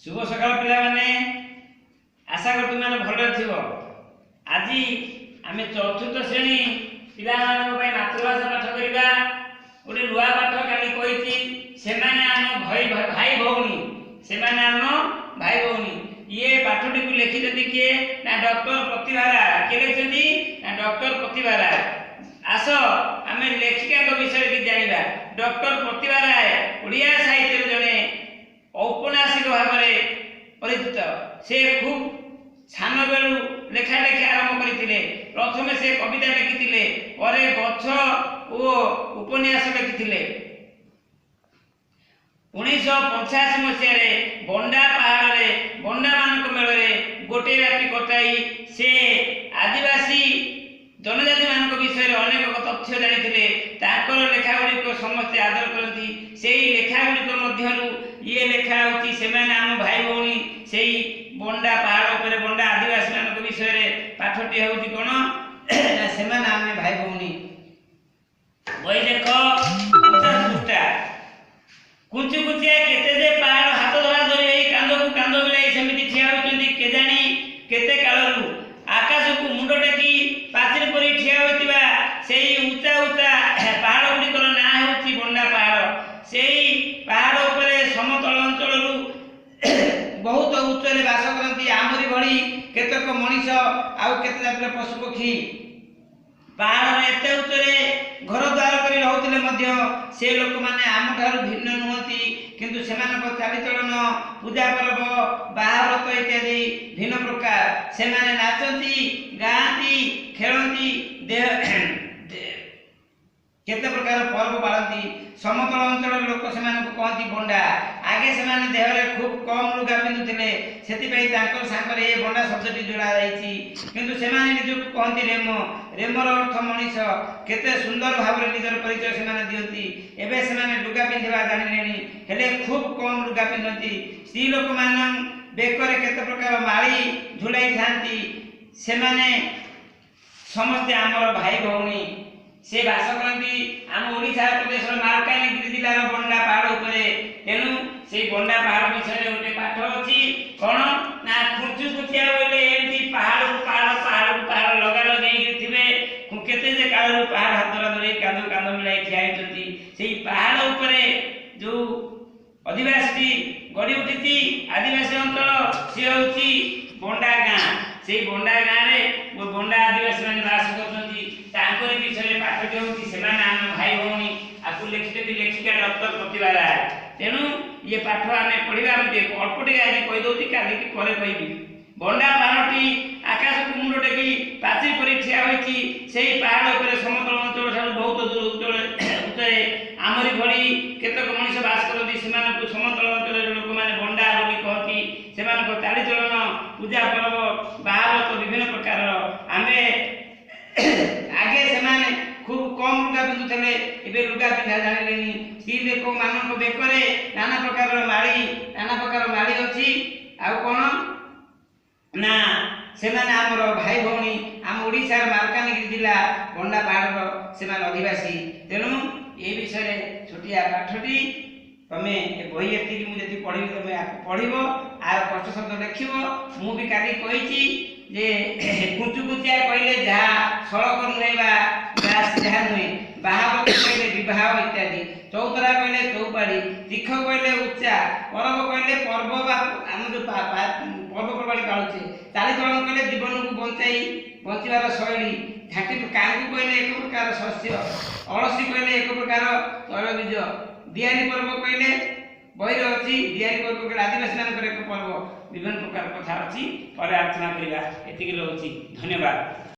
शुभ सकाल पिला माने आशा कर तुम भले थो। आज आम चतुर्थ श्रेणी पिला मातृभाषा पाठ करवा गोटे नुआ पाठ काली कही से आम भाई भौणी से आम भाई भौणी ये पाठटी को लिखिं किए ना डॉक्टर प्रतिभारा किए लिखिं ना डॉक्टर प्रतिभारा। आस आम लेखिका विषय की जाना। डॉक्टर प्रतिभा राय ओडिया साहित्य जड़े औपन्यासिक भाव में परिचित। से खूब सान बेलू लेखा लेखा आरंभ करते। प्रथम से कविता लिखिते गछ और उपन्यास लिखिते। 1985 मसीह बंडा पहाड़ में बंडा मान मेल गोटे राति कटाई से आदिवासी जनजाति मान विषय अनेक तथ्य जानी लेखा गुड़िक समस्ते आदर करती। से लेखा गुड़िक ये लेखा होती से आम भाई भौणी से बंडा पहाड़ पर बंडा आदिवासी मान विषय पाठटी हूँ कौन से आम भाई भौणी। बही देख 50 पृष्ठा कुंची कुचिया केते जे पहाड़ हाथ धरा धरी कांद को कांद मिलाई सेमिति ठिया होती केजाणी केते कालरू आकाश को मुंड टेकी पाचिल परी ठिया होतिबा सेई ऊंचा ऊंचा पहाड़ गुड़िकर ना होची बंडा पहाड़। सेई पहाड़ उपरे समतल अंचलरू बहुत उच्चरे बास करती आमरी भली केतक मनीष आउ केते जातिर पशु पक्षी पहाड़ एते उच्चरे घर द्वार कर रहउतिले मध्य से लोक माने आम ठारू भिन्न नुहति किंतु सेमानक चालीचलन पूजा पर्व बाहाव्रत इत्यादि भिन्न प्रकार से माने नाचती गाती खेलती केते प्रकार पर्व पालती। समतल अंचल लोक से कहती बंडा। आगे से देहरे खूब कम लुगा पिंधुते से सांगे ये बंडा शब्दटी जोड़ा जाइए किंतु से निजक कहती रेम। रेमर अर्थ मनीष केते सुंदर भाव में निजर परिचय से दिखती। एवं से लुगा पिंधा जाने हेले खूब कम लुगा पिंधती। स्त्री लोक मान बेकर केते प्रकार माली झुलाई था से समस्ते आमर भाई भौणी से बास करती आम ओडिशा प्रदेश मालकानगिरी जिलार बंडा पहाड़ उपरे। तेणु से बंडा पहाड़ विषय गोटे पाठ अच्छी कौन ना खुंचु खुचिया बोले एमती पहाड़ को पहाड़ पहाड़ को पहाड़ लगा लगे थे केते जे कालू पहाड़ हाथ धरा धरी कांद कांद मिलाई ठिया होती। से पहाड़ उपरे जो आदिवासी गढ़ी उठी आदिवासी अंचल सी हूँ बंडा गाँ। से बंडा गाँव में बंडा आदिवासी मैंने बास कर विषय पाठटी होती से आम भाई भौणी आपको लिखिते लेखिका डॉक्टर प्रतिभा राय। तेणु ये पाठ आम पढ़ा अल्पटे आज कहीदे काली कहि बंडा पहाड़टी आकाश को मुंड टेकी पाचिल पर ठिया होती। से पहाड़ पर समतल अंचल ठार बहुत दूर उच्चरे आमरी भली केतक मनीष बास करती। से समतल अंचल लोक मैंने बंडा बोली कहती। से चालीचलन पूजा पर्व बाहाव्रत विभिन्न प्रकार आम आगे से खूब कम लुगा पिंधुते एवं लुगा पिंधा जाने। स्त्री लोक मान बेकरे नाना प्रकार माड़ी अच्छी आउ कौन ना से आमर भाई भौणी आम ओडिशार मालकानगिरी जिला बंडा पहाड़ से आदिवासी। तेणु ये विषय छोटिया पाठटी तमें ए बही एति मुझे पढ़ी तुम पढ़ आर कष्ट शब्द लिख मुझे काली कही जे कुचु कुचिया कहले जहाँ सड़क नुहेबा जहाँ नुहे बाहाव्रत कहले विवाह इत्यादि। चौतरा कहले चौपाड़ी तीख कहले उच्चा पर्व कहले पर्व आम जो पर्वपर्वाणी पालुचे। चालीचलन कहले जीवन को बचार शैली। घाटी कांगू कहले एक प्रकार शस्य अलसी कहले एक प्रकार तैलबीज। दियानी पर्व कहले बही अच्छी दियानी पर्व कहले आदिवासी मान एक पर्व विभिन्न प्रकार कथा अच्छी पर आलोचना करवा। एति धन्यवाद।